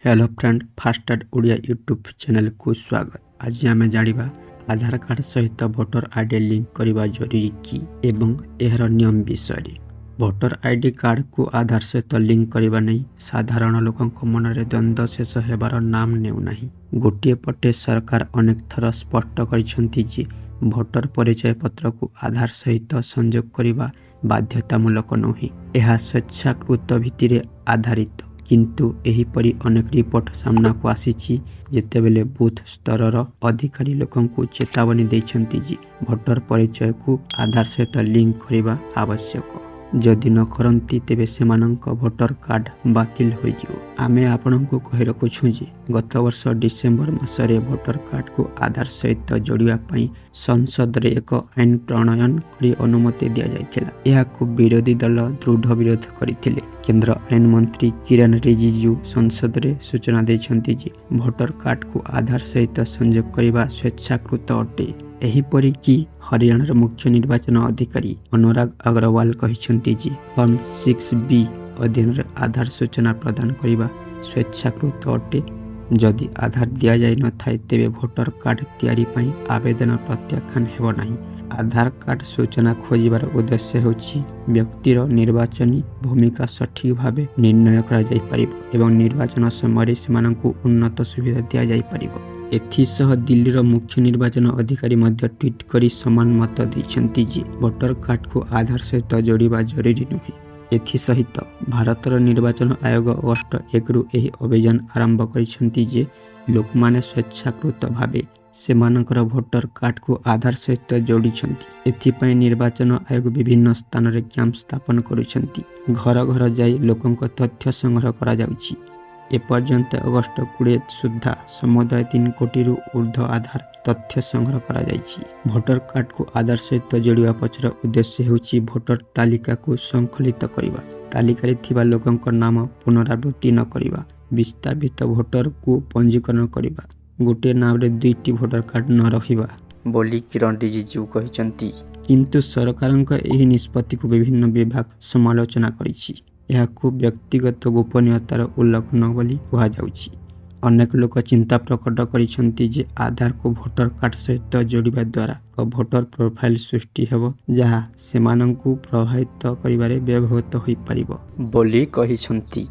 Hello friend, FASTag Odia YouTube channel को स्वागत। आज आम जाना आधार कार्ड सहित भोटर आईडी लिंक करने जरूरी कि एवं एहर नियम विषय। भोटर आईडी कार्ड को आधार सहित लिंक करने नहीं साधारण लोकों मनरे द्वंद्व शेष होबार नाम नेउना। गोटे पटे सरकार अनेक थर स्पष्ट कर भोटर परिचय पत्र को आधार सहित संयोग करने बाध्यतामूलक नुहे, यह स्वेच्छाकृत भित्तिरे आधारित। किंतु एहीपरि अनेक रिपोर्ट सामना को आसीछि जेतेबेले बूथ स्तरर अधिकारी लोकों को चेतावनी दैछन्ति जे भोटर परिचय को आधार सहित लिंक करने आवश्यक। जदि न करती तेबे सेमानंक भोटर कार्ड बातिल हो जिवो। आमे आपनंको कहि रखुछु जे गत वर्ष डिसेंबर मासरे भोटर कार्ड को आधार सहित जोड़िया पई संसद रे एक आईन प्रणयन करी अनुमति दिया जायथिला। एहाकु विरोधी दल दृढ़ विरोध करिथिले। केंद्र आईन मंत्री किरण रिजिजू संसद रे सूचना दैछन्ति जे भोटर कार्ड को आधार सहित संयोग करबा स्वेच्छाकृत अटे। एहीपरि कि हरियाणार मुख्य निर्वाचन अधिकारी अनुराग अग्रवाल कहिसंति जे फॉर्म 6B अधीन आधार सूचना प्रदान करबा स्वेच्छाकृत अटे। जदि आधार दिया जाय न थाए तेबे भोटर कार्ड तैयारी पई आवेदन प्रत्याख्यान हेबो नाही। आधार कार्ड सूचना खोजिबार उद्देश्य होछि व्यक्तिर निर्वाचनी भूमिका सठिक भावे निर्णय करा जाय परिबो एवं निर्वाचन समय सेमानंकु उन्नत सुविधा दिया जाय परिबो। एथिसह दिल्लीर मुख्य निर्वाचन अधिकारी मध्य ट्वीट करी समान मत दैछन्ति जे भोटर कार्ड को आधार सहित जोड़िबा जरूरी नुहे। एथिसहित भारतर निर्वाचन आयोग अगस्ट 1 रु एही अभियान आरंभ करिसन्ति जे लोकमाने स्वेच्छाकृत भावे सेमानकर भोटर कार्ड को आधार सहित जोड़िछन्ति। एथिपई निर्वाचन आयोग विभिन्न स्थान रे कैंप स्थापन करुछन्ति। घर घर जाई लोकंक तथ्य संग्रह करा जाउछि। एपर्यंत अगस्ट 20 सुधा समुदाय 3 कोटी रु ऊर्ध्व आधार तथ्य संग्रह करा जाइछि। भोटर कार्ड को आधार सहित जोड़िबा पछर उद्देश्य हेउछि भोटर तालिका को संकलित करिबा, तालिका थिबा लोकंक नाम पुनरावृत्ति न करिबा, विस्थापित भोटर को पंजीकरण करिबा, गोटे नाम रे 2टी भोटर कार्ड न रहिबा बोली किरण रिजिजू कहिसंती। किंतु सरकारक एही निष्पत्ति को विभिन्न विभाग समालोचना करिछि। यहाकू व्यक्तिगत गोपनीयतार उल्लंघन बोली कहा जाउछि। अनेक लोक चिंता प्रकट करिसंती जे आधार को भोटर कार्ड सहित जोड़िबा द्वारा भोटर प्रोफाइल सृष्टि हेबो जहा सेमानंकु प्रभावित करिबारे व्यवहृत होई परिबो बोली कहिसंती।